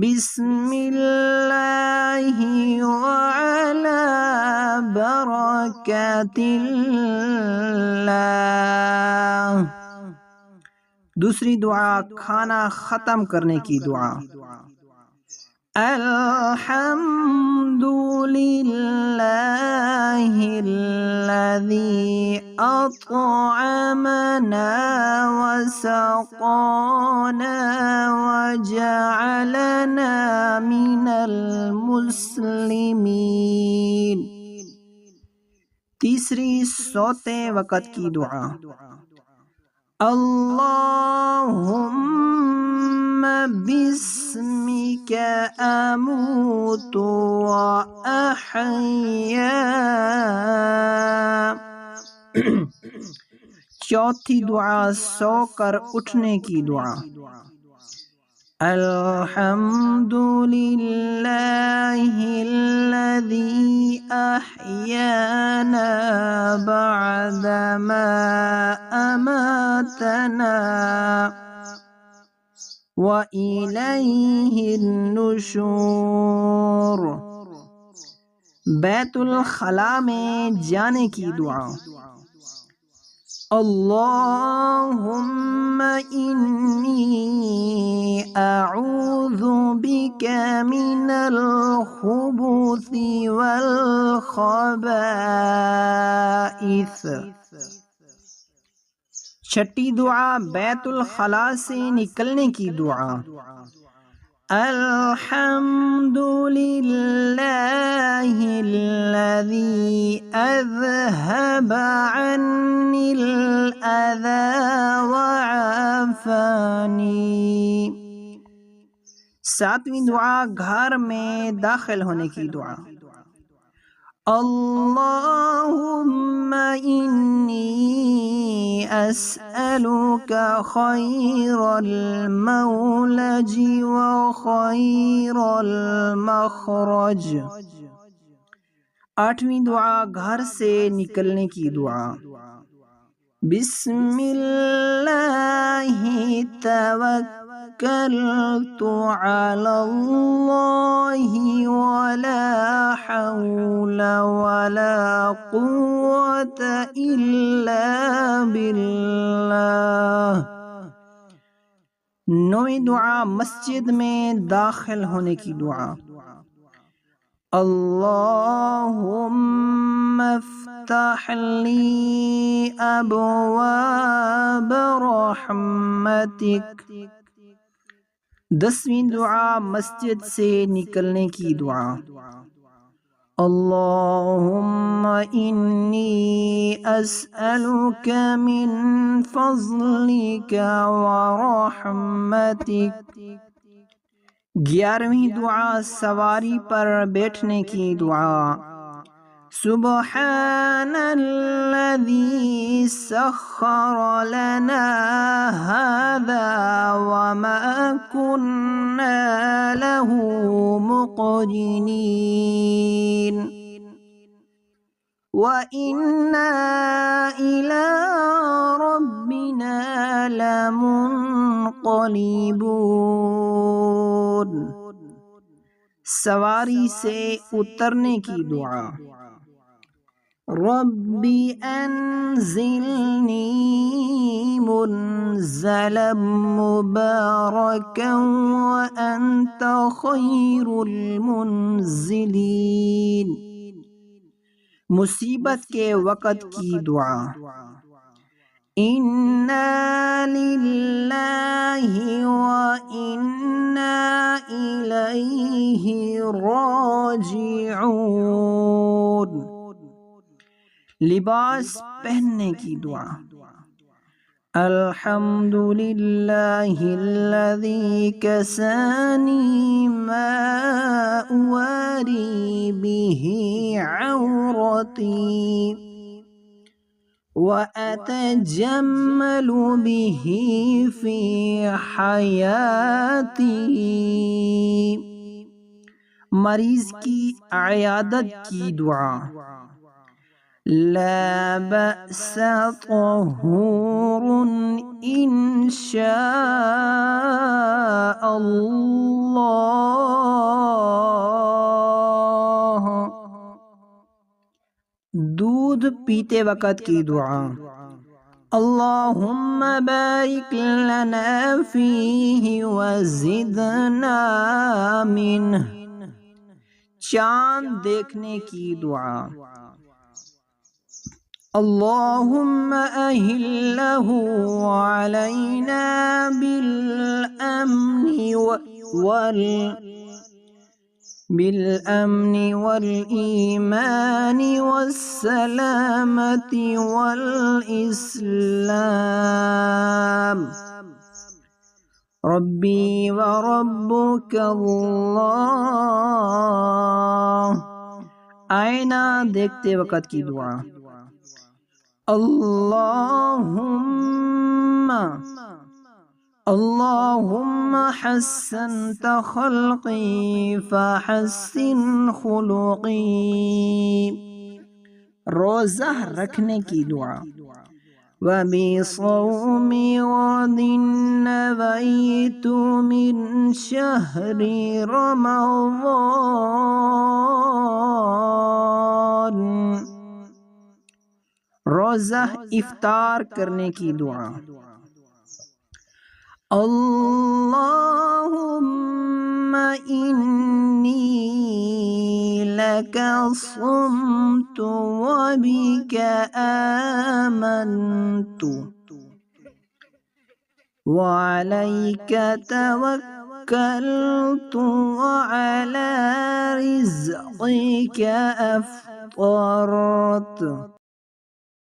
بسم اللہ وعلی برکات اللہ۔ دوسری دعا کھانا ختم کرنے کی دعا۔ الحمد للہ الذی اطعمنا وسقانا وجعلنا من المسلمین۔ تیسری سوتے وقت کی دعا۔ اللہم بسمک اموت واحیا۔ چوتھی دعا سو کر اٹھنے کی دعا۔ الحمد للہ الذی احیانا بعدما اماتنا وإلیہ النشور۔ بیت الخلاء میں جانے کی دعا۔ اللہم انی اعوذ بک من الخبث والخبائث۔ چھٹی دعا بیت الخلاء سے نکلنے کی دعا۔ الحمد للہ الذی اذہب عنی الاذی وعافانی۔ ساتویں دعا گھر میں داخل ہونے کی دعا۔ اللہم انی اسألک خیر المولج وخیر المخرج۔ آٹھویں دعا گھر سے نکلنے کی دعا۔ بسم اللہ توکلت علی اللہ ولا حول ولا قوة الا باللہ۔ نویں دعا مسجد میں داخل ہونے کی دعا۔ اللہم افتح لی ابواب رحمتک۔ دسویں دعا مسجد سے نکلنے کی دعا۔ اللہم انی اسألک من فضلک ورحمتک۔ گیارہویں دعا سواری پر بیٹھنے کی دعا۔ سبحان الذی سخر لنا هذا وما كنا له مقرنین وإنا إلى ربنا لمنقلبون۔ سواری سے اترنے کی دعا۔ رب انزلنی منزلا مبارکا وانت خیر المنزلین۔ مصیبت کے وقت کی دعا۔ انا للہ وانا الیہ راجعون۔ لباس پہننے کی دعا۔ الحمد للہ الذی کسانی ما اواری بہ عورتی واتجمل بہ فی حیاتی۔ مریض کی عیادت کی دعا۔ لا بأس طهور إن شاء الله دودھ پیتے وقت کی دعا۔ اللہم بارک لنا فیہ وزدنا منہ۔ چاند دیکھنے کی دعا۔ اللہم اہلہ علینا بالامن والایمان والسلامة والاسلام ربی وربک اللہ۔ آئینہ دیکھتے وقت کی دعا۔ اللہم حسنت خلقی فحسن خلقی۔ روزہ رکھنے کی دعا۔ وبصوم غد نویت من شہر رمضان۔ روزہ افطار کرنے کی دعا۔ اللہم انی لک صمت وبک آمنت وعلیک توکلت وعلی رزقک افطرت۔